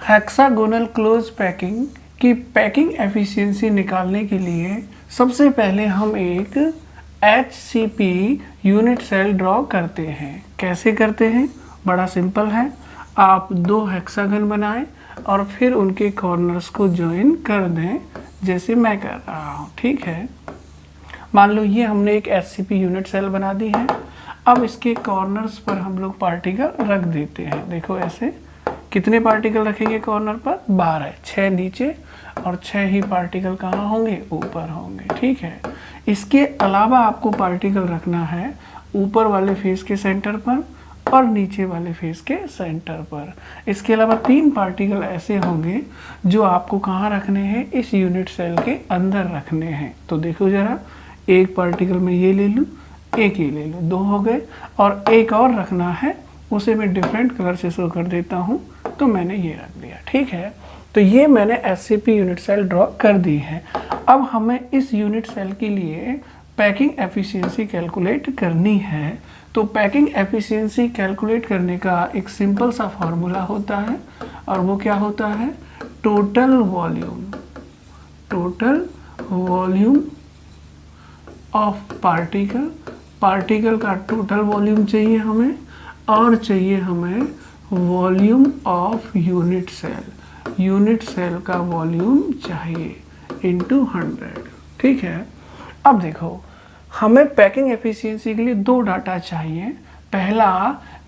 Hexagonal close packing की packing efficiency निकालने के लिए सबसे पहले हम एक HCP यूनिट सेल ड्रॉ करते हैं। कैसे करते हैं? बड़ा सिंपल है। आप दो हेक्सागन बनाएं और फिर उनके कॉर्नर्स को ज्वाइन कर दें, जैसे मैं कर रहा हूँ। ठीक है, मान लो ये हमने एक HCP यूनिट सेल बना दी है। अब इसके कॉर्नर्स पर हम लोग पार्टिकल रख देते हैं। देखो ऐसे कितने पार्टिकल रखेंगे कॉर्नर पर? 12। 6 नीचे और 6 ही पार्टिकल कहाँ होंगे? ऊपर होंगे। ठीक है, इसके अलावा आपको पार्टिकल रखना है ऊपर वाले फेस के सेंटर पर और नीचे वाले फेस के सेंटर पर। इसके अलावा 3 पार्टिकल ऐसे होंगे जो आपको कहाँ रखने हैं? इस यूनिट सेल के अंदर रखने हैं। तो देखो जरा, एक पार्टिकल में ये ले लूँ, एक ये ले लूँ, 2 हो गए। और एक और रखना है, उसे मैं डिफरेंट कलर से शो कर देता हूँ, तो मैंने ये रख दिया। ठीक है, तो ये मैंने HCP यूनिट सेल ड्रॉ कर दी है। अब हमें इस यूनिट सेल के लिए पैकिंग एफिशिएंसी कैलकुलेट करनी है। तो पैकिंग एफिशिएंसी कैलकुलेट करने का एक सिंपल सा फॉर्मूला होता है, और वो क्या होता है? टोटल वॉल्यूम ऑफ पार्टिकल का टोटल वॉल्यूम चाहिए हमें, और चाहिए हमें वॉल्यूम ऑफ यूनिट सेल का वॉल्यूम चाहिए इनटू 100। ठीक है, अब देखो हमें पैकिंग एफिशिएंसी के लिए 2 डाटा चाहिए। पहला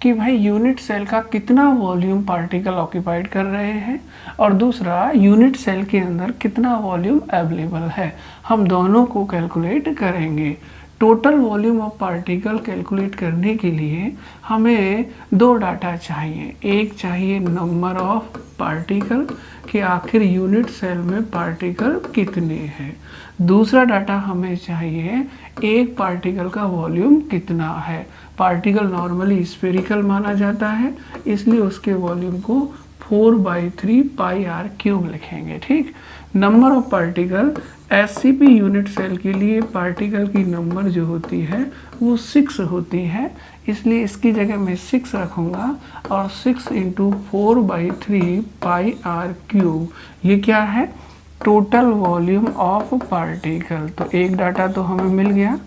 कि भाई यूनिट सेल का कितना वॉल्यूम पार्टिकल ऑक्यूपाइड कर रहे हैं, और दूसरा यूनिट सेल के अंदर कितना वॉल्यूम अवेलेबल है। हम दोनों को कैलकुलेट करेंगे। Total volume of particle calculate करने के लिए हमें 2 डाटा चाहिए। एक चाहिए नंबर ऑफ पार्टिकल कि आखिर यूनिट सेल में पार्टिकल कितने हैं। दूसरा डाटा हमें चाहिए एक पार्टिकल का वॉल्यूम कितना है। पार्टिकल नॉर्मली स्फेरिकल माना जाता है, इसलिए उसके वॉल्यूम को 4/3 πr³ लिखेंगे। ठीक, number of particle HCP unit cell के लिए पार्टिकल की नंबर जो होती है वो 6 होती है, इसलिए इसकी जगह मैं 6 रखूँगा, और 6 × 4/3 πr³, ये क्या है? Total volume of particle. तो एक डाटा तो हमें मिल गया,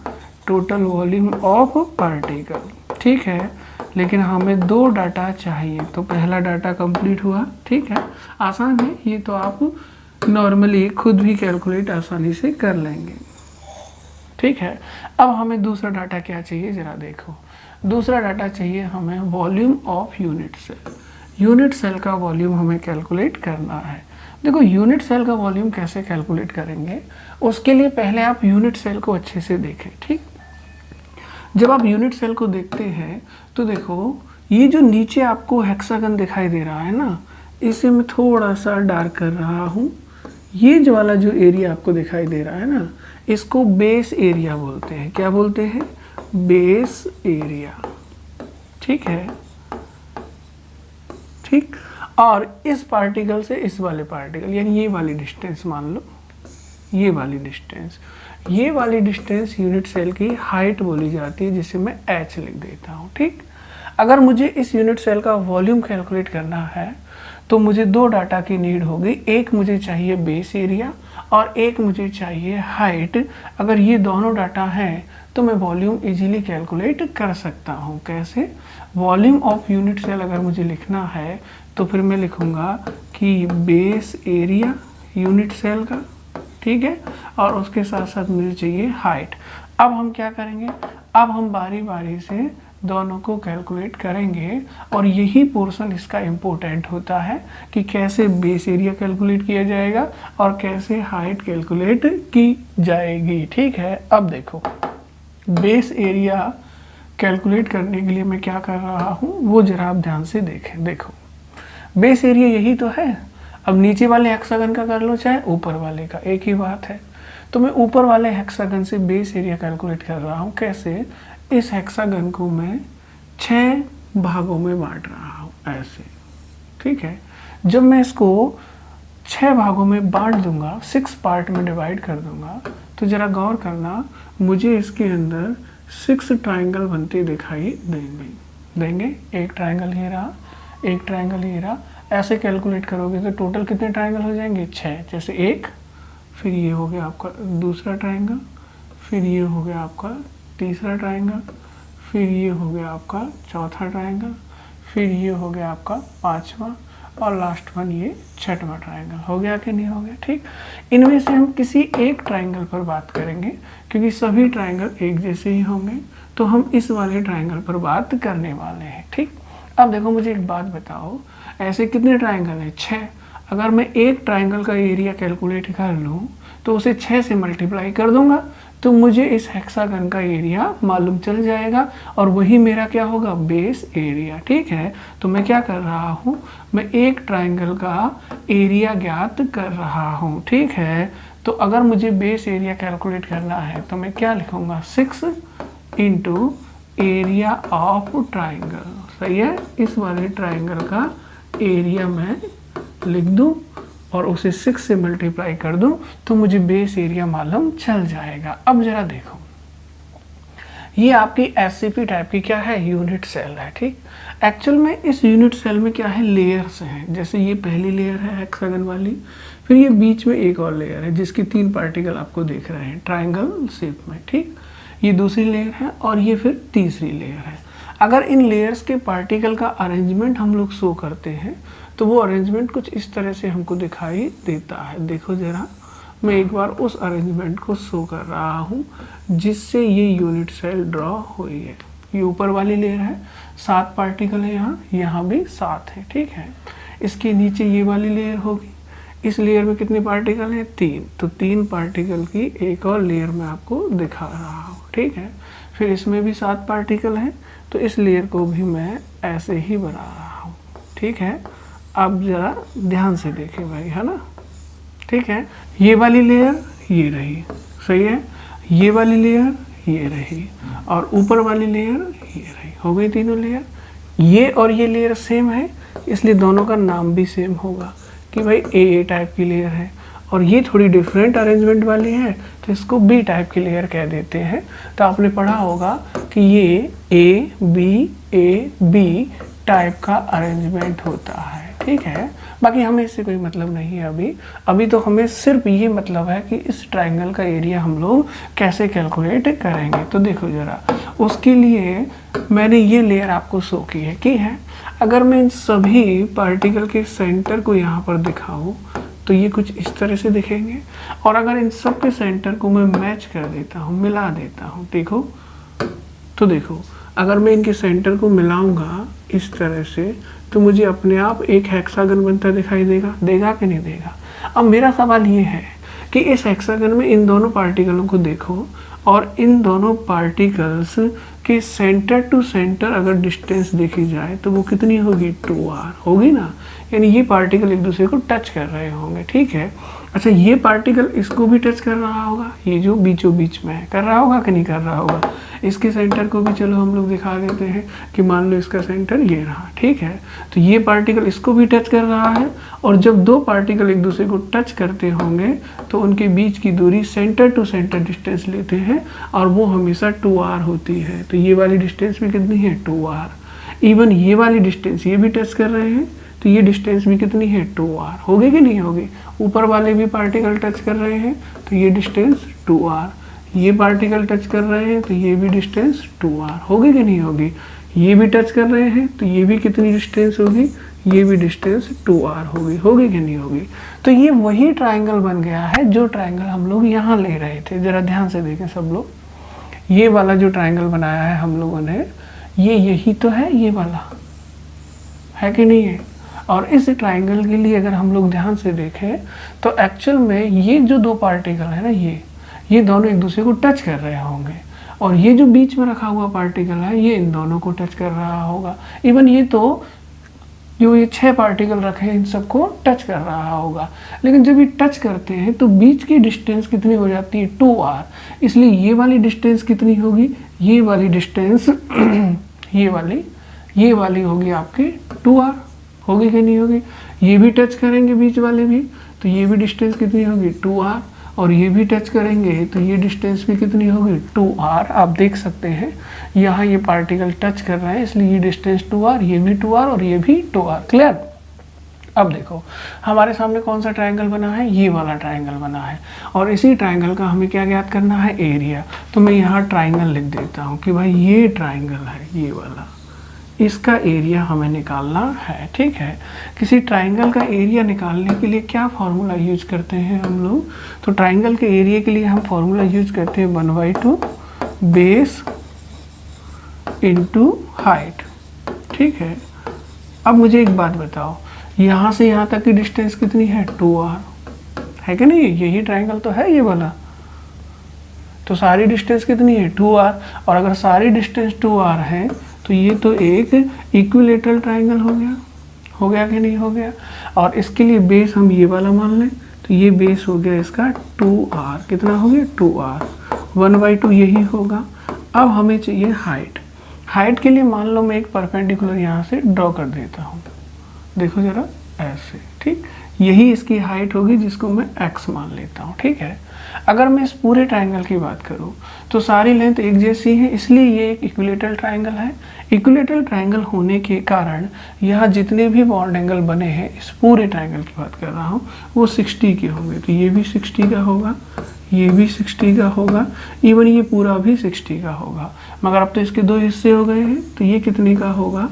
टोटल वॉल्यूम ऑफ पार्टिकल। ठीक है, लेकिन हमें 2 डाटा चाहिए। तो पहला डाटा कंप्लीट हुआ। ठीक है, आसान है ये, तो आप नॉर्मली खुद भी कैलकुलेट आसानी से कर लेंगे। ठीक है, अब हमें दूसरा डाटा क्या चाहिए जरा देखो। दूसरा डाटा चाहिए हमें volume of unit cell. Unit cell का वॉल्यूम हमें कैलकुलेट करना है। देखो यूनिट सेल का वॉल्यूम कैसे कैलकुलेट करेंगे, उसके लिए पहले आप यूनिट सेल को अच्छे से देखें। ठीक, जब आप यूनिट सेल को देखते हैं तो देखो ये जो नीचे आपको हेक्सागन दिखाई दे रहा है ना, इसे मैं थोड़ा सा डार्क कर रहा हूँ। ये जो वाला जो एरिया आपको दिखाई दे रहा है ना, इसको बेस एरिया बोलते हैं। क्या बोलते हैं? Base area. ठीक है, ठीक, और इस पार्टिकल से इस वाले पार्टिकल, यानी ये वाली डिस्टेंस मान लो, ये वाली डिस्टेंस यूनिट सेल की हाइट बोली जाती है, जिसे मैं h लिख देता हूँ। ठीक, अगर मुझे इस यूनिट सेल का वॉल्यूम कैलकुलेट करना है तो मुझे 2 डाटा की नीड होगी। एक मुझे चाहिए बेस एरिया और एक मुझे चाहिए हाइट। अगर ये दोनों डाटा हैं तो मैं वॉल्यूम इजीली कैलकुलेट कर सकता हूँ। कैसे? वॉल्यूम ऑफ यूनिट सेल अगर मुझे लिखना है तो फिर मैं लिखूँगा कि बेस एरिया यूनिट सेल का, ठीक है, और उसके साथ साथ मुझे चाहिए हाइट। अब हम क्या करेंगे? अब हम बारी बारी से दोनों को कैलकुलेट करेंगे, और यही पोर्शन इसका इम्पोर्टेंट होता है कि कैसे बेस एरिया कैलकुलेट किया जाएगा और कैसे हाइट कैलकुलेट की जाएगी। ठीक है, अब देखो बेस एरिया कैलकुलेट करने के लिए मैं क्या कर रहा हूँ वो जरा आप ध्यान से देखें। देखो बेस एरिया यही तो है। अब नीचे वाले हेक्सागन का कर लो चाहे ऊपर वाले का, एक ही बात है। तो मैं ऊपर वाले हेक्सागन से बेस एरिया कैलकुलेट कर रहा हूँ। कैसे? इस हेक्सागन को मैं 6 भागों में बांट रहा हूँ ऐसे। ठीक है, जब मैं इसको 6 भागों में बांट दूंगा, 6 पार्ट में डिवाइड कर दूंगा, तो जरा गौर करना, मुझे इसके अंदर 6 ट्राइंगल बनते दिखाई देंगे। एक ट्राइंगल ये रहा, एक ट्राइंगल ये रहा। ऐसे कैलकुलेट करोगे तो टोटल कितने ट्राइंगल हो जाएंगे 6। जैसे एक, फिर ये हो गया आपका दूसरा ट्राइंगल, फिर ये हो गया आपका तीसरा ट्राइंगल, फिर ये हो गया आपका चौथा ट्राइंगल, फिर ये हो गया आपका पांचवा, और लास्ट वन ये छठवां ट्राइंगल। हो गया कि नहीं हो गया? ठीक। इनमें से हम किसी एक ट्राइंगल पर बात करेंगे क्योंकि सभी ट्राइंगल एक जैसे ही होंगे, तो हम इस वाले ट्राइंगल पर बात करने वाले हैं। ठीक। अब देखो मुझे एक बात बताओ, ऐसे कितने ट्राइंगल हैं? 6। अगर मैं एक ट्राइंगल का एरिया कैलकुलेट कर लूँ तो उसे 6 से मल्टीप्लाई कर दूंगा तो मुझे इस हेक्सागन का एरिया मालूम चल जाएगा और वही मेरा क्या होगा? Base area. ठीक है, तो मैं क्या कर रहा हूँ, मैं एक ट्राइंगल का एरिया ज्ञात कर रहा हूँ। ठीक है, तो अगर मुझे बेस एरिया कैलकुलेट करना है तो मैं क्या लिखूंगा? 6 इंटू एरिया ऑफ ट्राइंगल। सही है, इस वाले ट्राइंगल का एरिया मैं लिख दूँ और उसे 6 से मल्टीप्लाई कर दूं तो मुझे बेस एरिया मालूम चल जाएगा। अब जरा देखो, ये आपकी एससीपी टाइप की क्या है? यूनिट सेल है। ठीक, एक्चुअल में इस यूनिट सेल में क्या है? लेयर्स हैं। जैसे ये पहली लेयर है हेक्सागन वाली, फिर ये बीच में एक और लेयर है जिसकी 3 पार्टिकल आपको दिख रहे हैं ट्राइंगल शेप में। ठीक, ये दूसरी लेयर है और ये फिर तीसरी लेयर है। अगर इन लेयर्स के पार्टिकल का अरेंजमेंट हम लोग शो करते हैं तो वो अरेंजमेंट कुछ इस तरह से हमको दिखाई देता है। देखो जरा, मैं एक बार उस अरेंजमेंट को शो कर रहा हूँ जिससे ये यूनिट सेल ड्रॉ हुई है। ये ऊपर वाली लेयर है, 7 पार्टिकल है, यहाँ भी 7 है। ठीक है, इसके नीचे ये वाली लेयर होगी, इस लेयर में कितने पार्टिकल हैं? 3। तो 3 पार्टिकल की एक और लेयर मैं आपको दिखा रहा हूँ। ठीक है, फिर इसमें भी 7 पार्टिकल हैं, तो इस लेयर को भी मैं ऐसे ही बना रहा हूँ। ठीक है, आप जरा ध्यान से देखें भाई, है ना? ठीक है, ये वाली लेयर ये रही, सही है, ये वाली लेयर ये रही और ऊपर वाली लेयर ये रही। हो गई तीनों लेयर। ये और ये लेयर सेम है इसलिए दोनों का नाम भी सेम होगा कि भाई ए टाइप की लेयर है, और ये थोड़ी डिफरेंट अरेंजमेंट वाली है तो इसको बी टाइप की लेयर कह देते हैं। तो आपने पढ़ा होगा कि ये ए बी टाइप का अरेंजमेंट होता है। ठीक है, बाकी हमें इससे कोई मतलब नहीं है अभी तो हमें सिर्फ ये मतलब है कि इस ट्राइंगल का एरिया हम लोग कैसे कैलकुलेट करेंगे। तो देखो जरा, उसके लिए मैंने ये लेयर आपको शो की है। अगर मैं इन सभी पार्टिकल के सेंटर को यहाँ पर दिखाऊं तो ये कुछ इस तरह से दिखेंगे, और अगर इन सब के सेंटर को मैं मैच कर देता हूँ, मिला देता हूँ, देखो तो देखो, अगर मैं इनके सेंटर को मिलाऊंगा इस तरह से तो मुझे अपने आप एक हेक्सागन बनता दिखाई देगा कि नहीं देगा? अब मेरा सवाल ये है कि इस हेक्सागन में इन दोनों पार्टिकलों को देखो और इन दोनों पार्टिकल्स के सेंटर टू सेंटर अगर डिस्टेंस देखी जाए तो वो कितनी होगी? 2r होगी ना, यानी ये पार्टिकल एक दूसरे को टच कर रहे होंगे। ठीक है, अच्छा ये पार्टिकल इसको भी टच कर रहा होगा, ये जो बीचों बीच में है, कर रहा होगा कि नहीं कर रहा होगा? इसके सेंटर को भी चलो हम लोग दिखा देते हैं कि मान लो इसका सेंटर ये रहा। ठीक है, तो ये पार्टिकल इसको भी टच कर रहा है, और जब 2 पार्टिकल एक दूसरे को टच करते होंगे तो उनके बीच की दूरी सेंटर टू सेंटर डिस्टेंस लेते हैं और वो हमेशा 2r होती है। तो ये वाली डिस्टेंस भी कितनी है? 2r। इवन ये वाली डिस्टेंस ये भी टच कर रहे हैं तो ये डिस्टेंस भी कितनी है? 2r। होगी कि नहीं होगी? ऊपर वाले भी पार्टिकल टच कर रहे हैं तो ये डिस्टेंस 2r, ये पार्टिकल टच कर रहे हैं तो ये भी डिस्टेंस 2r। होगी कि नहीं होगी? ये भी टच कर रहे हैं तो ये भी कितनी डिस्टेंस होगी? ये भी डिस्टेंस 2r होगी कि नहीं होगी? तो ये वही ट्राइंगल बन गया है जो ट्राइंगल हम लोग यहाँ ले रहे थे। जरा ध्यान से देखें सब लोग, ये वाला जो ट्राइंगल बनाया है हम लोगों ने, ये यही तो है, ये वाला है कि नहीं है? और इस ट्राइंगल के लिए अगर हम लोग ध्यान से देखें तो एक्चुअल में ये जो 2 पार्टिकल है ना, ये दोनों एक दूसरे को टच कर रहे होंगे, और ये जो बीच में रखा हुआ पार्टिकल है ये इन दोनों को टच कर रहा होगा। इवन ये तो जो ये 6 पार्टिकल रखे हैं इन सबको टच कर रहा होगा। लेकिन जब ये टच करते हैं तो बीच की डिस्टेंस कितनी हो जाती है? 2r। इसलिए ये वाली डिस्टेंस कितनी होगी? ये वाली डिस्टेंस ये वाली होगी आपकी 2r। होगी कि नहीं होगी? ये भी टच करेंगे बीच वाले भी तो ये भी डिस्टेंस कितनी होगी? 2r। और ये भी टच करेंगे तो ये डिस्टेंस भी कितनी होगी? 2r। आप देख सकते हैं यहाँ ये पार्टिकल टच कर रहे हैं इसलिए ये डिस्टेंस 2r, ये भी 2r और ये भी 2r। क्लियर? अब देखो हमारे सामने कौन सा ट्रायंगल बना है, ये वाला ट्रायंगल बना है, और इसी ट्रायंगल का हमें क्या ज्ञात करना है, एरिया। तो मैं यहाँ ट्रायंगल लिख देता हूँ कि भाई ये ट्रायंगल है, ये वाला, इसका एरिया हमें निकालना है। ठीक है, किसी ट्रायंगल का एरिया निकालने के लिए क्या फॉर्मूला यूज करते हैं हम लोग, तो ट्रायंगल के एरिया के लिए हम फॉर्मूला यूज करते हैं 1/2 बेस इंटू हाइट। ठीक है, अब मुझे एक बात बताओ, यहाँ से यहाँ तक की डिस्टेंस कितनी है, 2r है कि नहीं, यही ट्रायंगल तो है ये वाला, तो सारी डिस्टेंस कितनी है, 2r, और अगर सारी डिस्टेंस 2r है तो ये तो एक इक्विलेटरल ट्रायंगल हो गया कि नहीं हो गया। और इसके लिए बेस हम ये वाला मान लें, तो ये बेस हो गया इसका 2r, कितना हो गया 2r, 1/2 यही होगा। अब हमें चाहिए हाइट। हाइट के लिए मान लो मैं एक परपेंडिकुलर यहाँ से ड्रॉ कर देता हूँ, देखो जरा ऐसे, ठीक, यही इसकी हाइट होगी जिसको मैं x मान लेता हूँ। ठीक है, अगर मैं इस पूरे ट्रायंगल की बात करूँ तो सारी लेंथ एक जैसी है, इसलिए ये एक इक्विलेटरल ट्रायंगल है। इक्विलेटरल ट्रायंगल होने के कारण यहाँ जितने भी बॉन्ड एंगल बने हैं, इस पूरे ट्रायंगल की बात कर रहा हूँ, वो 60 के होंगे। तो ये भी 60 का होगा, ये भी 60 का होगा, इवन ये पूरा भी 60 का होगा। मगर अब तो इसके दो हिस्से हो गए हैं, तो ये कितने का होगा,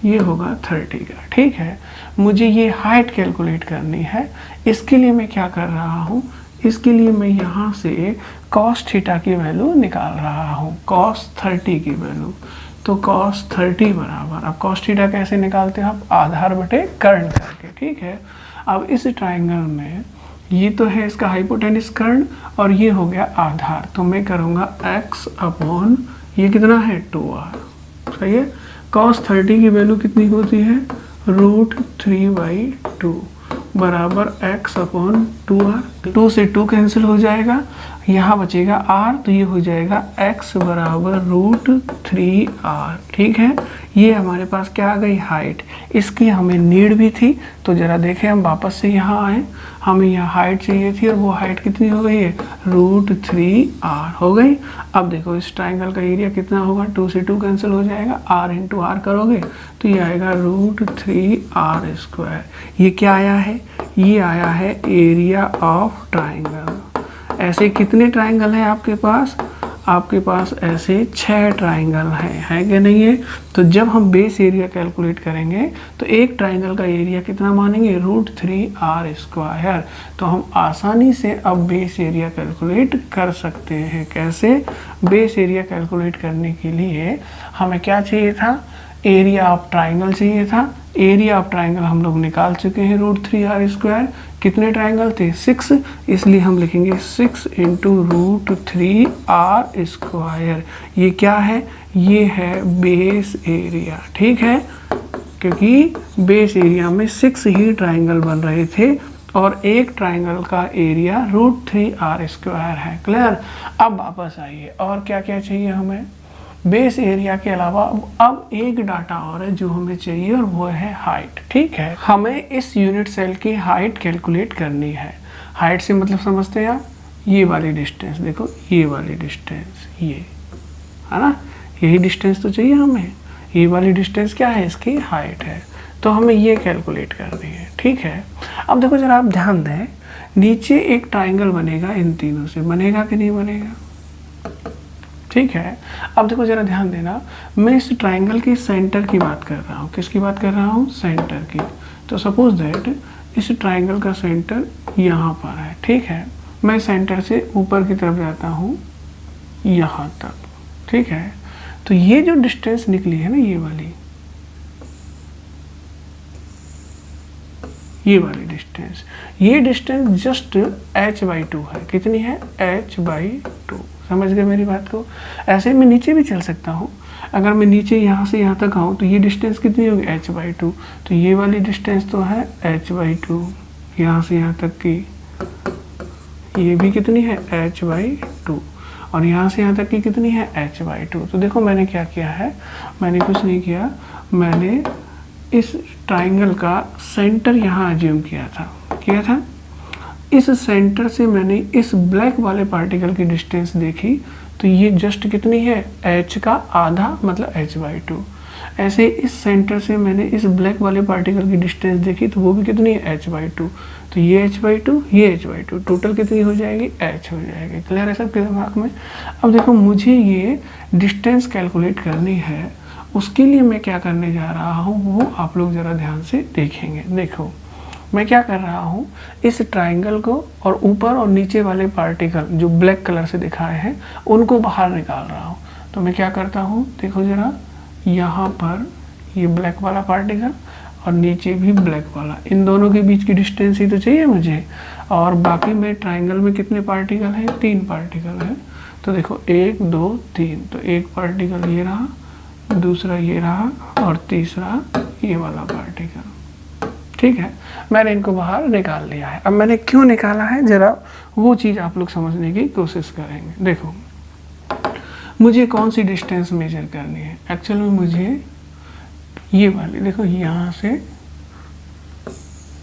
ये होगा 30 का। ठीक है, मुझे ये हाइट कैलकुलेट करनी है। इसके लिए मैं क्या कर रहा हूँ, इसके लिए मैं यहाँ से cos थीटा की वैल्यू निकाल रहा हूँ, cos 30 की वैल्यू। तो cos 30 बराबर, अब cos थीटा कैसे निकालते हैं आप, आधार बटे कर्ण करके। ठीक है, अब इस ट्रायंगल में ये तो है इसका हाइपोटेन्यूस कर्ण और ये हो गया आधार, तो मैं करूँगा x अपॉन ये कितना है 2r। सही है, cos 30 की वैल्यू कितनी होती है, √3/2 बराबर x अपॉन 2r। 2 से 2 कैंसिल हो जाएगा, यहाँ बचेगा r, तो ये हो जाएगा x बराबर √3r। ठीक है, ये हमारे पास क्या आ गई, हाइट। इसकी हमें नीड भी थी, तो जरा देखें हम वापस से यहाँ आए, हमें यहाँ हाइट चाहिए थी और वो हाइट कितनी हो गई है, √3r हो गई। अब देखो इस ट्रायंगल का एरिया कितना होगा, 2 से 2 कैंसिल हो जाएगा, r इंटू r करोगे तो ये आएगा √3r²। ये क्या आया है, ये आया है एरिया ऑफ ट्रायंगल। ऐसे कितने ट्रायंगल हैं आपके पास, आपके पास ऐसे 6 ट्रायंगल हैं, है कि नहीं है। तो जब हम बेस एरिया कैलकुलेट करेंगे तो एक ट्रायंगल का एरिया कितना मानेंगे, √3r²। तो हम आसानी से अब बेस एरिया कैलकुलेट कर सकते हैं। कैसे, बेस एरिया कैलकुलेट करने के लिए हमें क्या चाहिए था, एरिया ऑफ ट्रायंगल चाहिए था। एरिया ऑफ ट्रायंगल हम लोग निकाल चुके हैं, √3r²। कितने ट्रायंगल थे, 6, इसलिए हम लिखेंगे 6 इंटू √3r²। ये क्या है, ये है बेस एरिया। ठीक है, क्योंकि बेस एरिया में 6 ही ट्रायंगल बन रहे थे और एक ट्रायंगल का एरिया √3r² है। क्लियर, अब वापस आइए, और क्या क्या चाहिए हमें, बेस एरिया के अलावा अब एक डाटा और है जो हमें चाहिए और वो है हाइट। ठीक है, हमें इस यूनिट सेल की हाइट कैलकुलेट करनी है। हाइट से मतलब समझते हैं आप, ये वाली डिस्टेंस देखो, ये वाली डिस्टेंस, ये है ना, यही डिस्टेंस तो चाहिए हमें। ये वाली डिस्टेंस क्या है, इसकी हाइट है, तो हमें ये कैलकुलेट करनी है। ठीक है, अब देखो जरा आप ध्यान दें, नीचे एक ट्राइंगल बनेगा, इन तीनों से बनेगा कि नहीं बनेगा। ठीक है, अब देखो जरा ध्यान देना, मैं इस ट्राइंगल के सेंटर की बात कर रहा हूँ। किसकी बात कर रहा हूँ, सेंटर की। तो सपोज दैट इस ट्राइंगल का सेंटर यहाँ पर है। ठीक है, मैं सेंटर से ऊपर की तरफ जाता हूँ यहाँ तक। ठीक है, तो ये जो डिस्टेंस निकली है ना, ये वाली डिस्टेंस, ये डिस्टेंस जस्ट h/2 है। कितनी है, h/2। समझ गए मेरी बात को। ऐसे मैं नीचे भी चल सकता हूँ, अगर मैं नीचे यहाँ से यहाँ तक आऊँ तो ये डिस्टेंस कितनी होगी, h/2। तो ये वाली डिस्टेंस तो है h/2, यहाँ से यहाँ तक की ये भी कितनी है, h/2, और यहाँ से यहाँ तक की कितनी है, h/2। तो देखो मैंने क्या किया है, मैंने कुछ नहीं किया, मैंने इस ट्राइंगल का सेंटर यहाँ अज्यूम किया था। इस सेंटर से मैंने इस ब्लैक वाले पार्टिकल की डिस्टेंस देखी, तो ये जस्ट कितनी है, h का आधा, मतलब h/2। ऐसे इस सेंटर से मैंने इस ब्लैक वाले पार्टिकल की डिस्टेंस देखी तो वो भी कितनी है h/2, तो ये h/2 ये h/2, टोटल कितनी हो जाएगी h हो जाएगी। क्लियर है सबके दिमाग में? अब देखो मुझे ये डिस्टेंस कैलकुलेट करनी है, उसके लिए मैं क्या करने जा रहा हूँ वो आप लोग ज़रा ध्यान से देखेंगे। देखो मैं क्या कर रहा हूँ, इस ट्राइंगल को और ऊपर और नीचे वाले पार्टिकल जो ब्लैक कलर से दिखाए हैं उनको बाहर निकाल रहा हूँ। तो मैं क्या करता हूँ, देखो ज़रा, यहाँ पर ये ब्लैक वाला पार्टिकल और नीचे भी ब्लैक वाला, इन दोनों के बीच की डिस्टेंस ही तो चाहिए मुझे। और बाकी में ट्राइंगल में कितने पार्टिकल हैं, 3 पार्टिकल हैं। तो देखो 1 2 3, तो एक पार्टिकल ये रहा, दूसरा ये रहा और तीसरा ये वाला पार्टिकल। ठीक है, मैंने इनको बाहर निकाल लिया है। अब मैंने क्यों निकाला है ज़रा वो चीज़ आप लोग समझने की कोशिश करेंगे। देखो मुझे कौन सी डिस्टेंस मेजर करनी है, एक्चुअल में मुझे ये वाली, देखो यहाँ से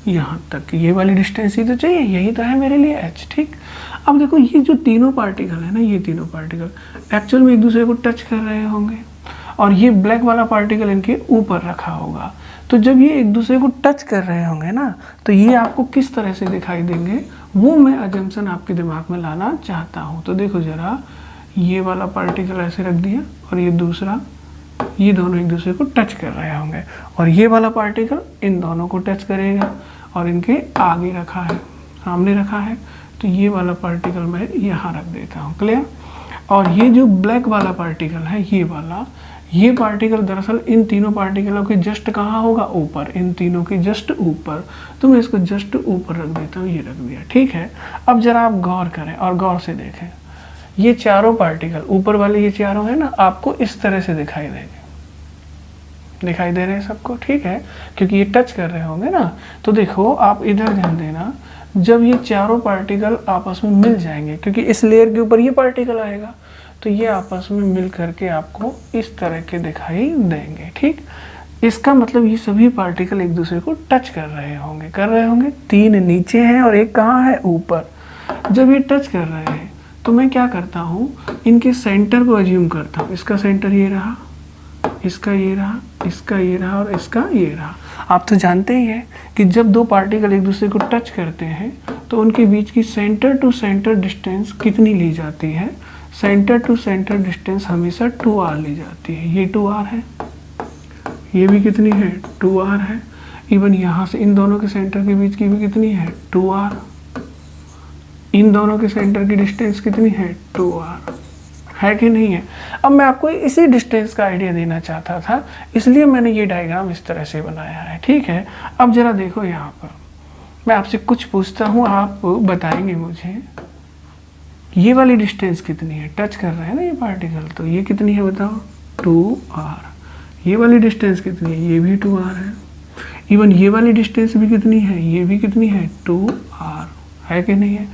यहाँ तक ये वाली डिस्टेंस ही तो चाहिए, यही तो है मेरे लिए h। ठीक, अब देखो ये जो तीनों पार्टिकल है ना, ये तीनों पार्टिकल एक्चुअल में एक दूसरे को टच कर रहे होंगे और ये ब्लैक वाला पार्टिकल इनके ऊपर रखा होगा। तो जब ये एक दूसरे को टच कर रहे होंगे ना, तो ये आपको किस तरह से दिखाई देंगे वो मैं अजम्पशन आपके दिमाग में लाना चाहता हूँ। तो देखो ज़रा, ये वाला पार्टिकल ऐसे रख दिया और ये दूसरा, ये दोनों एक दूसरे को टच कर रहे होंगे और ये वाला पार्टिकल इन दोनों को टच करेगा और इनके आगे रखा है, सामने रखा है। तो ये वाला पार्टिकल मैं यहाँ रख देता हूँ। क्लियर? और ये जो ब्लैक वाला पार्टिकल है, ये वाला, ये पार्टिकल दरअसल इन तीनों पार्टिकलों के जस्ट कहाँ होगा, ऊपर, इन तीनों के जस्ट ऊपर। तो मैं इसको जस्ट ऊपर रख देता हूँ, ये रख दिया। ठीक है, अब जरा आप गौर करें और गौर से देखें, ये चारों पार्टिकल ऊपर वाले ये चारों है ना, आपको इस तरह से दिखाई देंगे। दिखाई दे रहे हैं सबको? ठीक है, क्योंकि ये टच कर रहे होंगे ना। तो देखो आप इधर ध्यान देना, जब ये चारों पार्टिकल आपस में मिल जाएंगे, क्योंकि इस लेयर के ऊपर ये पार्टिकल आएगा, तो ये आपस में मिल करके आपको इस तरह के दिखाई देंगे। ठीक, इसका मतलब ये सभी पार्टिकल एक दूसरे को टच कर रहे होंगे। 3 नीचे हैं और एक कहाँ है, ऊपर। जब ये टच कर रहे हैं तो मैं क्या करता हूँ, इनके सेंटर को अज्यूम करता हूँ। इसका सेंटर ये रहा, इसका ये रहा, इसका ये रहा और इसका ये रहा। आप तो जानते ही हैं कि जब 2 पार्टिकल एक दूसरे को टच करते हैं तो उनके बीच की सेंटर टू सेंटर डिस्टेंस कितनी ली जाती है। सेंटर टू सेंटर डिस्टेंस हमेशा 2r ली जाती है। ये 2r है, ये भी कितनी है, 2r है। इवन यहाँ से इन दोनों के सेंटर के बीच की भी कितनी है, 2r। इन दोनों के सेंटर की डिस्टेंस कितनी है, 2r, है कि नहीं है। अब मैं आपको इसी डिस्टेंस का आइडिया देना चाहता था, इसलिए मैंने ये डायग्राम इस तरह से बनाया है। ठीक है, अब जरा देखो, यहाँ पर मैं आपसे कुछ पूछता हूँ, आप बताएंगे मुझे ये वाली डिस्टेंस कितनी है। टच कर रहे हैं ना ये पार्टिकल, तो ये कितनी है बताओ, 2r। ये वाली डिस्टेंस कितनी है, ये भी 2r है। इवन ये वाली डिस्टेंस भी कितनी है, ये भी कितनी है, 2r, है कि नहीं है।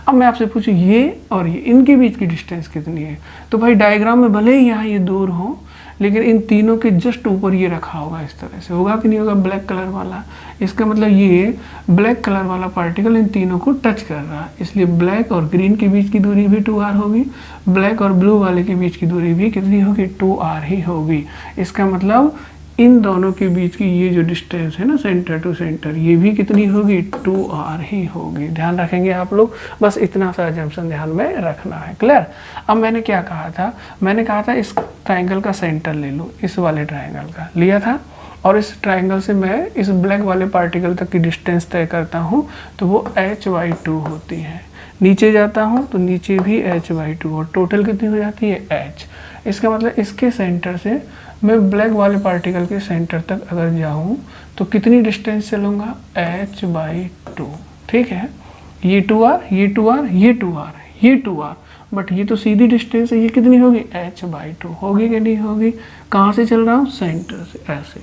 अब मैं आपसे पूछूं ये और ये, इनके बीच की डिस्टेंस कितनी है। तो भाई डायग्राम में भले ही यहाँ ये दूर हो, लेकिन इन तीनों के जस्ट ऊपर ये रखा होगा, इस तरह से होगा कि नहीं होगा, ब्लैक कलर वाला। इसका मतलब ये ब्लैक कलर वाला पार्टिकल इन तीनों को टच कर रहा है, इसलिए ब्लैक और ग्रीन के बीच की दूरी भी 2r होगी। ब्लैक और ब्लू वाले के बीच की दूरी भी कितनी होगी, 2r ही होगी। इसका मतलब इन दोनों के बीच की ये जो डिस्टेंस है ना, सेंटर टू सेंटर, ये भी कितनी होगी, 2r ही होगी। ध्यान रखेंगे आप लोग, बस इतना सा अजम्पशन ध्यान में रखना है। क्लियर? अब मैंने क्या कहा था, मैंने कहा था इस ट्राइंगल का सेंटर ले लो, इस वाले ट्राइंगल का लिया था, और इस ट्राइंगल से मैं इस ब्लैक वाले पार्टिकल तक की डिस्टेंस तय करता हूँ, तो वो h/2 होती है। नीचे जाता हूँ तो नीचे भी h/2 और टोटल कितनी हो जाती है, h। इसका मतलब इसके सेंटर से मैं ब्लैक वाले पार्टिकल के सेंटर तक अगर जाऊँ तो कितनी डिस्टेंस चलूँगा, h/2। ठीक है, ये 2r, ये 2r, ये 2r, ये 2r, बट ये तो सीधी डिस्टेंस है, ये कितनी होगी, h/2 होगी कि नहीं होगी। कहाँ से चल रहा हूँ, सेंटर से, ऐसे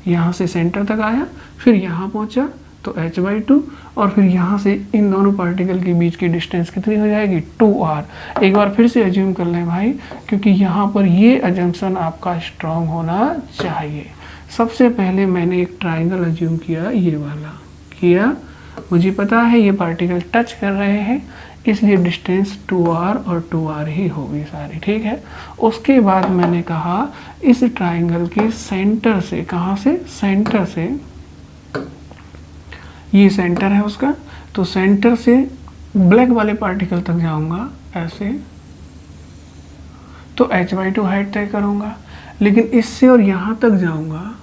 यहाँ से सेंटर तक आया, फिर यहाँ पहुँचा तो h/2, और फिर यहाँ से इन दोनों पार्टिकल के बीच की डिस्टेंस कितनी हो जाएगी, 2r। एक बार फिर से अज्यूम कर लें भाई, क्योंकि यहाँ पर ये अजम्पशन आपका स्ट्रॉन्ग होना चाहिए। सबसे पहले मैंने एक ट्राइंगल अज्यूम किया, ये वाला किया, मुझे पता है ये पार्टिकल टच कर रहे हैं, इसलिए डिस्टेंस 2r और 2r ही होगी सारी, ठीक है। उसके बाद मैंने कहा इस ट्राइंगल के सेंटर से, कहाँ से, सेंटर से, ये सेंटर है उसका, तो सेंटर से ब्लैक वाले पार्टिकल तक जाऊंगा ऐसे, तो h/2 हाइट तय करूंगा। लेकिन इससे और यहाँ तक जाऊंगा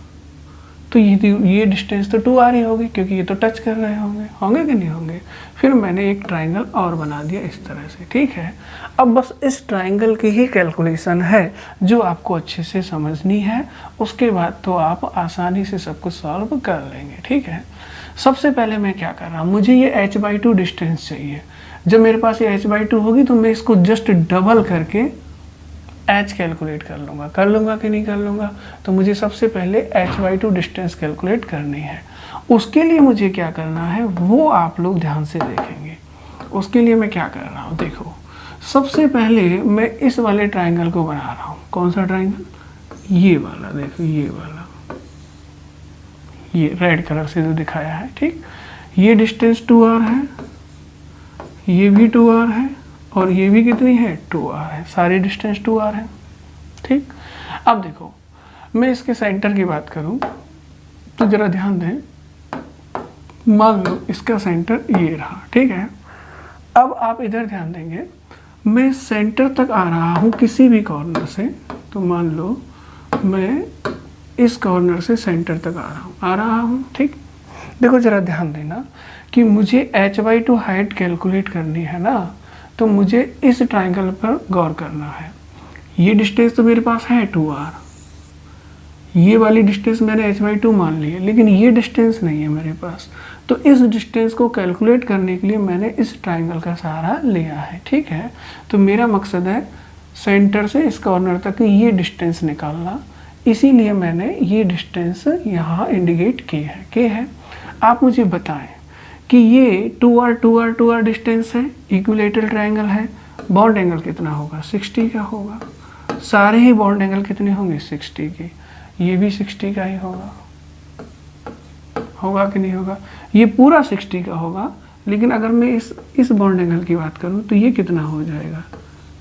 तो ये डिस्टेंस तो 2r ही होगी, क्योंकि ये तो टच कर रहे होंगे, होंगे कि नहीं होंगे। फिर मैंने एक ट्राइंगल और बना दिया इस तरह से, ठीक है। अब बस इस ट्राइंगल की ही कैलकुलेशन है जो आपको अच्छे से समझनी है, उसके बाद तो आप आसानी से सब कुछ सॉल्व कर लेंगे, ठीक है। सबसे पहले मैं क्या कर रहा हूँ, मुझे ये h/2 डिस्टेंस चाहिए। जब मेरे पास ये h/2 होगी तो मैं इसको जस्ट डबल करके h कैलकुलेट कर लूँगा कि नहीं कर लूँगा। तो मुझे सबसे पहले h/2 डिस्टेंस कैलकुलेट करनी है। उसके लिए मुझे क्या करना है वो आप लोग ध्यान से देखेंगे। उसके लिए मैं क्या कर रहा हूँ, देखो सबसे पहले मैं इस वाले ट्राइंगल को बना रहा हूँ। कौन सा ट्राइंगल, ये वाला, देखो ये वाला, ये रेड कलर से जो दिखाया है, ठीक। ये डिस्टेंस 2r है, ये भी 2r है, और ये भी कितनी है, 2r है, सारी डिस्टेंस 2r है, ठीक। अब देखो मैं इसके सेंटर की बात करूं तो जरा ध्यान दें, मान लो इसका सेंटर ये रहा, ठीक है। अब आप इधर ध्यान देंगे, मैं सेंटर तक आ रहा हूं किसी भी कॉर्नर से, तो मान लो मैं इस कॉर्नर से सेंटर तक आ रहा हूं, ठीक। देखो जरा ध्यान देना कि मुझे h/2 हाइट कैलकुलेट करनी है ना, तो मुझे इस ट्राइंगल पर गौर करना है। ये डिस्टेंस तो मेरे पास है 2r, ये वाली डिस्टेंस मैंने h/2 मान ली है, लेकिन ये डिस्टेंस नहीं है मेरे पास। तो इस डिस्टेंस को कैलकुलेट करने के लिए मैंने इस ट्राइंगल का सहारा लिया है, ठीक है। तो मेरा मकसद है सेंटर से इस कॉर्नर तक ये डिस्टेंस निकालना, इसीलिए मैंने ये डिस्टेंस यहाँ इंडिकेट की है। आप मुझे बताएं कि ये 2r डिस्टेंस है, इक्विलेटरल ट्रायंगल है, बॉन्ड एंगल कितना होगा, 60 का होगा। सारे ही बॉन्ड एंगल कितने होंगे, 60 के। ये भी 60 का ही होगा कि नहीं होगा, ये पूरा 60 का होगा। लेकिन अगर मैं इस बॉन्ड एंगल की बात करूं तो ये कितना हो जाएगा,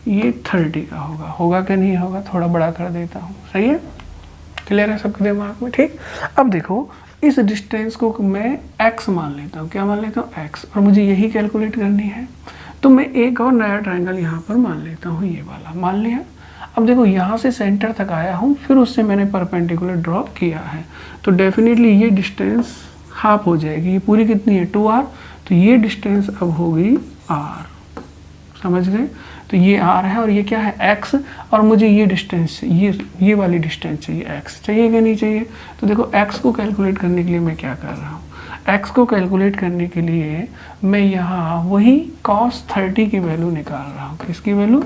ये 30 का होगा कि नहीं होगा। थोड़ा बड़ा कर देता हूँ, सही है, क्लियर है सबके दिमाग में, ठीक। अब देखो इस डिस्टेंस को मैं x मान लेता हूँ, क्या मान लेता हूँ, x, और मुझे यही कैलकुलेट करनी है। तो मैं एक और नया ट्रायंगल यहाँ पर मान लेता हूँ, ये वाला मान लिया। अब देखो यहाँ से सेंटर तक आया हूँ, फिर उससे मैंने परपेंडिकुलर ड्रॉ किया है, तो डेफिनेटली ये डिस्टेंस हाफ हो जाएगी। ये पूरी कितनी है, 2r, तो ये डिस्टेंस अब होगी r, समझ गए। तो ये r है और ये क्या है, x, और मुझे ये डिस्टेंस, ये वाली डिस्टेंस चाहिए, x चाहिए कि नहीं चाहिए। तो देखो x को कैलकुलेट करने के लिए मैं क्या कर रहा हूँ, x को कैलकुलेट करने के लिए मैं यहाँ वही cos 30 की वैल्यू निकाल रहा हूँ। किसकी वैल्यू,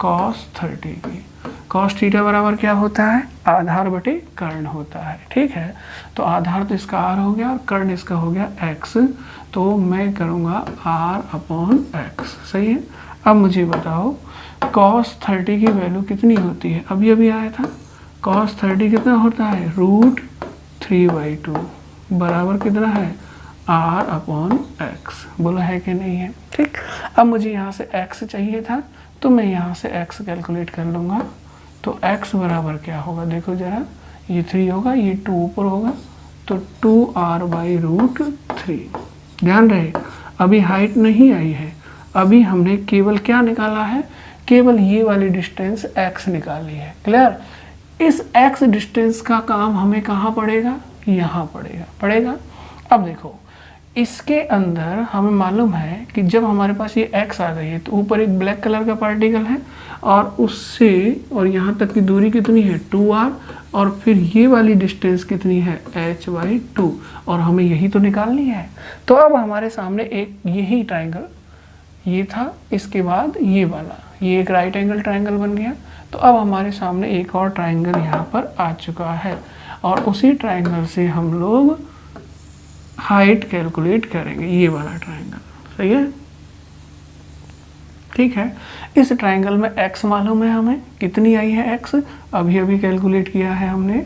cos 30 की। cos थीटा बराबर क्या होता है, आधार बटे कर्ण होता है, ठीक है। तो आधार तो इसका r हो गया और कर्ण इसका हो गया x, तो मैं करूँगा r/x, सही है। अब मुझे बताओ cos 30 की वैल्यू कितनी होती है, अभी आया था, cos 30 कितना होता है, √3/2 बराबर कितना है, r/x, बोला है कि नहीं है, ठीक। अब मुझे यहाँ से x चाहिए था, तो मैं यहाँ से x कैलकुलेट कर लूँगा। तो x बराबर क्या होगा, देखो जरा, ये 3 होगा, ये 2 ऊपर होगा, तो 2r/√3। ध्यान रहे अभी हाइट नहीं आई है, अभी हमने केवल क्या निकाला है, केवल ये वाली डिस्टेंस x निकाली है, क्लियर। इस x डिस्टेंस का काम हमें कहाँ पड़ेगा, यहाँ पड़ेगा। अब देखो इसके अंदर हमें मालूम है कि जब हमारे पास ये x आ गई है तो ऊपर एक ब्लैक कलर का पार्टिकल है और उससे और यहाँ तक की दूरी कितनी है, 2r, और फिर ये वाली डिस्टेंस कितनी है, h/2, और हमें यही तो निकालनी है। तो अब हमारे सामने एक यही ट्राइंगल ये था, इसके बाद ये वाला, ये एक राइट एंगल ट्राइंगल बन गया। तो अब हमारे सामने एक और ट्राइंगल यहाँ पर आ चुका है और उसी ट्राइंगल से हम लोग हाइट कैलकुलेट करेंगे, ये वाला ट्राइंगल, सही है, ठीक है। इस ट्राइंगल में x मालूम है हमें, कितनी आई है x, अभी कैलकुलेट किया है हमने,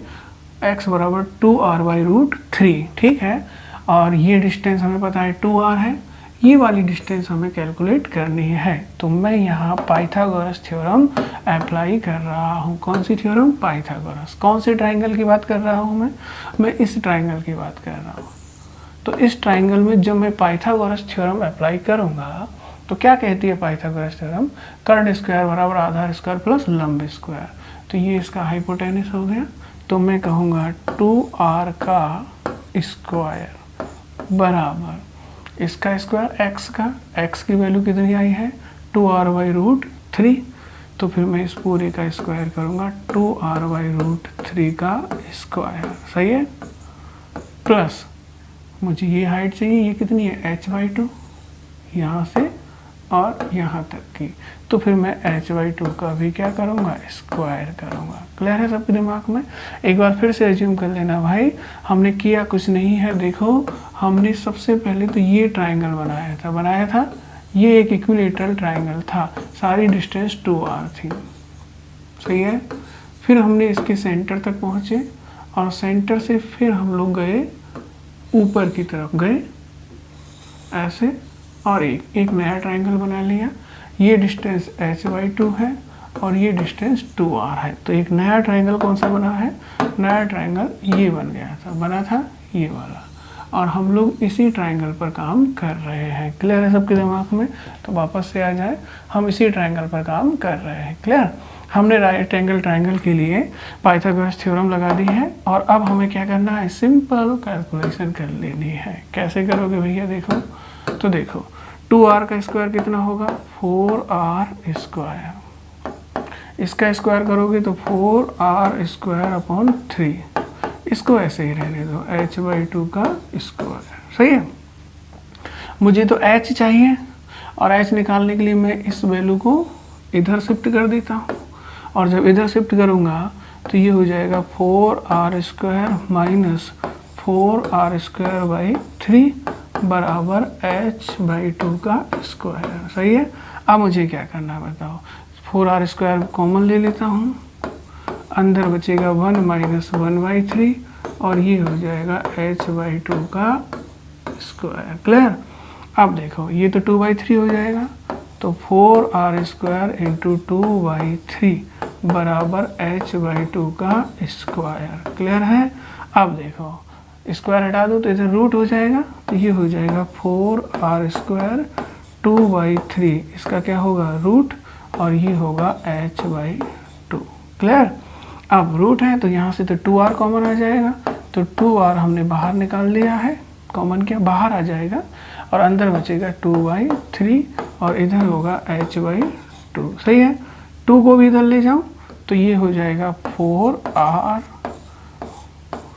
x बराबर 2r/√3, ठीक है। और ये डिस्टेंस हमें पता है 2r है, ये वाली डिस्टेंस हमें कैलकुलेट करनी है। तो मैं यहाँ पाइथागोरस थ्योरम अप्लाई कर रहा हूँ। कौन सी थ्योरम? पाइथागोरस। कौन से ट्राइंगल की बात कर रहा हूँ मैं इस ट्राइंगल की बात कर रहा हूँ। तो इस ट्राइंगल में जब मैं पाइथागोरस थ्योरम अप्लाई करूँगा तो क्या कहती है पाइथागोरस थ्योरम? कर्ड स्क्वायर बराबर आधार स्क्वायर प्लस लंब स्क्वायर। तो ये इसका हाइपोटेनस हो गया। तो मैं कहूँगा 2r का स्क्वायर बराबर इसका स्क्वायर x का, x की वैल्यू कितनी आई है? 2r/√3। तो फिर मैं इस पूरे का स्क्वायर करूँगा 2r/√3 का स्क्वायर। सही है। प्लस मुझे ये हाइट चाहिए, ये कितनी है? h/2 यहाँ से और यहाँ तक की। तो फिर मैं h/2 का भी क्या करूँगा? स्क्वायर करूँगा। क्लियर है सबके दिमाग में? एक बार फिर से एज्यूम कर लेना भाई, हमने किया कुछ नहीं है। देखो हमने सबसे पहले तो ये ट्राइंगल बनाया था। ये एक इक्विलेटरल ट्राइंगल था, सारी डिस्टेंस 2r थी। सही है। फिर हमने इसके सेंटर तक पहुँचे और सेंटर से फिर हम लोग गए ऊपर की तरफ गए ऐसे, और एक नया ट्राइंगल बना लिया। ये डिस्टेंस h/2 है और ये डिस्टेंस 2r है। तो एक नया ट्राइंगल कौन सा बना है? नया ट्राइंगल ये बना था ये वाला। और हम लोग इसी ट्राइंगल पर काम कर रहे हैं। क्लियर है सबके दिमाग में? तो वापस से आ जाए, हम इसी ट्राइंगल पर काम कर रहे हैं। क्लियर? हमने राइट एंगल ट्राइंगल के लिए पाइथागोरस थ्योरम लगा दी है और अब हमें क्या करना है? सिंपल कैलकुलेशन कर लेनी है। कैसे करोगे भैया? देखो तो देखो 2r का स्क्वायर कितना होगा? 4r square. इसका स्क्वायर करोगे तो 4r²/3। इसको ऐसे ही रहने दो, h/2 का स्क्वायर। सही है। मुझे तो h चाहिए और h निकालने के लिए मैं इस वैल्यू को इधर शिफ्ट कर देता हूँ। और जब इधर शिफ्ट करूँगा तो ये हो जाएगा 4r² - 4r²/3 बराबर h/2 का स्क्वायर। सही है। अब मुझे क्या करना है बताओ? 4r² कॉमन ले लेता हूँ, अंदर बचेगा 1 - 1/3 और ये हो जाएगा h/2 का स्क्वायर। क्लियर? अब देखो ये तो 2/3 हो जाएगा, तो 4r² × 2/3 बराबर h/2 का स्क्वायर। क्लियर है? अब देखो स्क्वायर हटा दो तो इधर रूट हो जाएगा, तो ये हो जाएगा 4r² 2/3। इसका क्या होगा? रूट, और ये होगा h/2। क्लियर? अब रूट है तो यहाँ से तो 2r कॉमन आ जाएगा, तो 2r हमने बाहर निकाल लिया है, कॉमन क्या बाहर आ जाएगा, और अंदर बचेगा 2/3 और इधर होगा h/2। सही है। 2 को भी इधर ले जाऊँ तो ये हो जाएगा 4r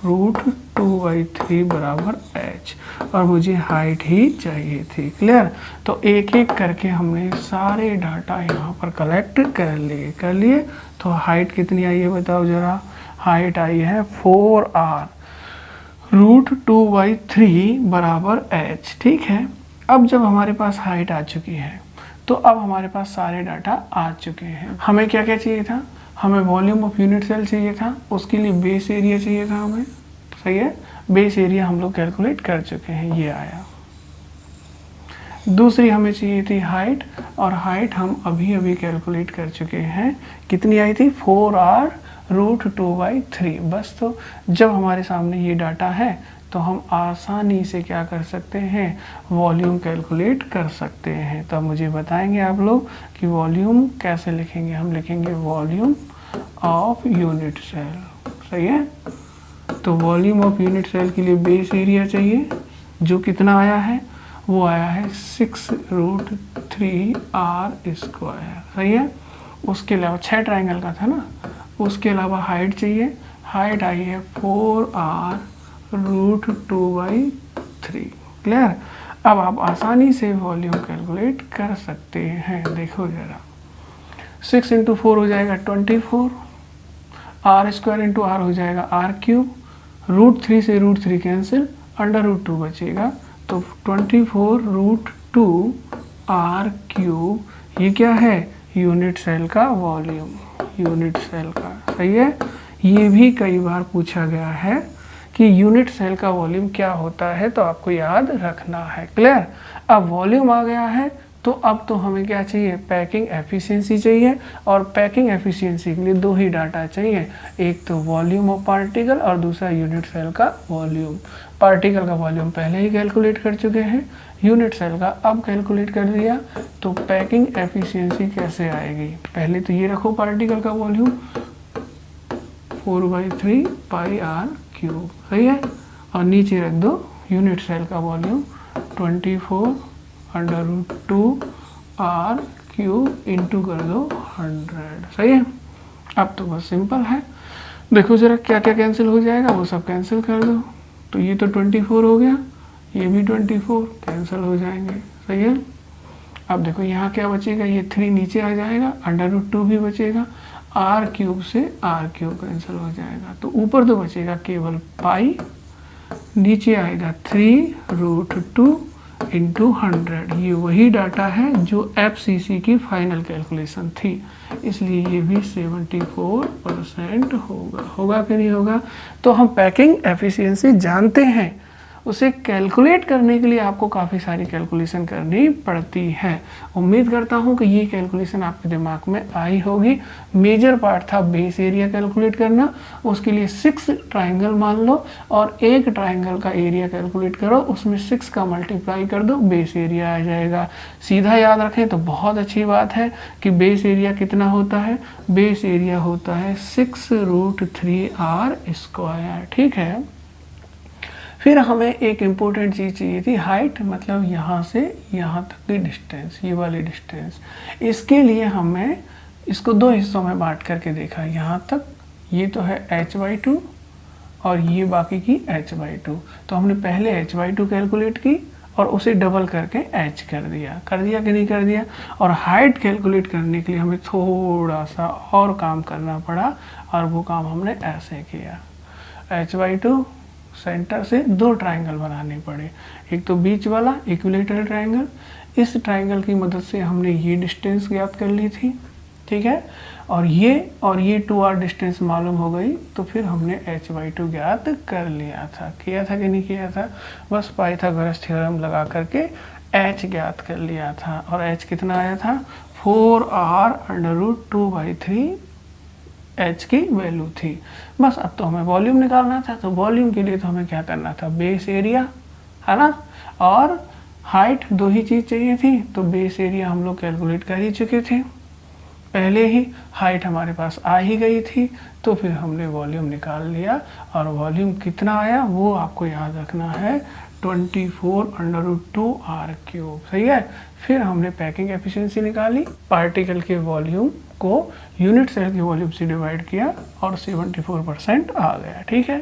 √ 2/3 बराबर h, और मुझे हाइट ही चाहिए थी। क्लियर? तो एक एक करके हमने सारे डाटा यहाँ पर कलेक्ट कर लिए। तो हाइट कितनी आई है बताओ ज़रा? हाइट आई है 4r √ 2/3 बराबर h। ठीक है। अब जब हमारे पास हाइट आ चुकी है तो अब हमारे पास सारे डाटा आ चुके हैं। हमें क्या क्या चाहिए था? हमें वॉल्यूम ऑफ यूनिट सेल चाहिए था, उसके लिए बेस एरिया चाहिए था हमें। सही है। बेस एरिया हम लोग कैलकुलेट कर चुके हैं, ये आया। दूसरी हमें चाहिए थी हाइट, और हाइट हम अभी कैलकुलेट कर चुके हैं। कितनी आई थी? 4r √ 2/3। बस, तो जब हमारे सामने ये डाटा है तो हम आसानी से क्या कर सकते हैं? वॉल्यूम कैलकुलेट कर सकते हैं। तो अब मुझे बताएंगे आप लोग कि वॉल्यूम कैसे लिखेंगे? हम लिखेंगे वॉल्यूम ऑफ यूनिट सेल। सही है। तो वॉल्यूम ऑफ यूनिट सेल के लिए बेस एरिया चाहिए, जो कितना आया है? वो आया है 6√3r²। सही है। उसके अलावा 6 ट्राइंगल का था ना, उसके अलावा हाइट चाहिए। हाइट आई है 4r √ 2/3। क्लियर? अब आप आसानी से वॉल्यूम कैलकुलेट कर सकते हैं। देखो जरा, 6 × 4 हो जाएगा 24, r² × r हो जाएगा r³ √3 से √3 कैंसिल, √2 बचेगा, तो 24 √ 2r³। ये क्या है? यूनिट सेल का वॉल्यूम, यूनिट सेल का। सही है। ये भी कई बार पूछा गया है कि यूनिट सेल का वॉल्यूम क्या होता है, तो आपको याद रखना है। क्लियर? अब वॉल्यूम आ गया है तो अब तो हमें क्या चाहिए, पैकिंग एफिशिएंसी चाहिए। और पैकिंग एफिशिएंसी के लिए दो ही डाटा चाहिए, एक तो वॉल्यूम ऑफ पार्टिकल और दूसरा यूनिट सेल का वॉल्यूम। पार्टिकल का वॉल्यूम पहले ही कैलकुलेट कर चुके हैं, यूनिट सेल का अब कैलकुलेट कर दिया। तो पैकिंग एफिशिएंसी कैसे आएगी, पहले तो ये रखो पार्टिकल का वॉल्यूम 4/3 पाई आर क्यूब, सही है। और नीचे रख दो यूनिट सेल का वॉल्यूम 24/2 आर क्यूब इंटू कर दो 100, सही है। अब तो बस सिंपल है, देखो जरा क्या क्या कैंसिल हो जाएगा, वो सब कैंसिल कर दो। तो ये तो 24 हो गया, ये भी 24 कैंसिल हो जाएंगे, सही है। अब देखो यहाँ क्या बचेगा, ये 3 नीचे आ जाएगा, √2 भी बचेगा, आर क्यूब से आर क्यूब कैंसिल हो जाएगा। तो ऊपर तो बचेगा केवल पाई, नीचे आएगा 3√2 इंटू 100। ये वही डाटा है जो FCC की फाइनल कैलकुलेशन थी, इसलिए ये भी 74% होगा कि नहीं होगा। तो हम पैकिंग एफिशिएंसी जानते हैं, उसे कैलकुलेट करने के लिए आपको काफ़ी सारी कैलकुलेशन करनी पड़ती है। उम्मीद करता हूँ कि ये कैलकुलेशन आपके दिमाग में आई होगी। मेजर पार्ट था बेस एरिया कैलकुलेट करना, उसके लिए 6 ट्राइंगल मान लो और एक ट्राइंगल का एरिया कैलकुलेट करो, उसमें 6 का मल्टीप्लाई कर दो, बेस एरिया आ जाएगा। सीधा याद रखें तो बहुत अच्छी बात है कि बेस एरिया कितना होता है, बेस एरिया होता है 6√3r², ठीक है। फिर हमें एक इम्पोर्टेंट चीज़ चाहिए थी, हाइट, मतलब यहाँ से यहाँ तक की डिस्टेंस, ये वाली डिस्टेंस। इसके लिए हमें इसको 2 हिस्सों में बांट करके देखा, यहाँ तक ये तो है h/2 और ये बाकी की h/2। तो हमने पहले h/2 कैलकुलेट की और उसे डबल करके h कर दिया कि नहीं कर दिया। और हाइट कैलकुलेट करने के लिए हमें थोड़ा सा और काम करना पड़ा, और वो काम हमने ऐसे किया, h/2 सेंटर से 2 ट्राइंगल बनाने पड़े, एक तो बीच वाला इक्विलेटरल ट्राइंगल, इस ट्राइंगल की मदद से हमने ये डिस्टेंस ज्ञात कर ली थी, ठीक है। और ये 2r डिस्टेंस मालूम हो गई, तो फिर हमने h/2 ज्ञात कर लिया था, किया था कि नहीं किया था, बस पाइथागोरस थ्योरम लगा करके h ज्ञात कर लिया था। और h कितना आया था, 4r√2/3 h की वैल्यू थी। बस अब तो हमें वॉल्यूम निकालना था, तो वॉल्यूम के लिए तो हमें क्या करना था, बेस एरिया, है ना, और हाइट, 2 ही चीज़ चाहिए थी। तो बेस एरिया हम लोग कैलकुलेट कर ही चुके थे पहले ही, हाइट हमारे पास आ ही गई थी, तो फिर हमने वॉल्यूम निकाल लिया। और वॉल्यूम कितना आया वो आपको याद रखना है, 24/2r³, सही है। फिर हमने पैकिंग एफिशिएंसी निकाली, पार्टिकल के वॉल्यूम को यूनिट सेल के वॉल्यूम से डिवाइड किया और 74% आ गया, ठीक है।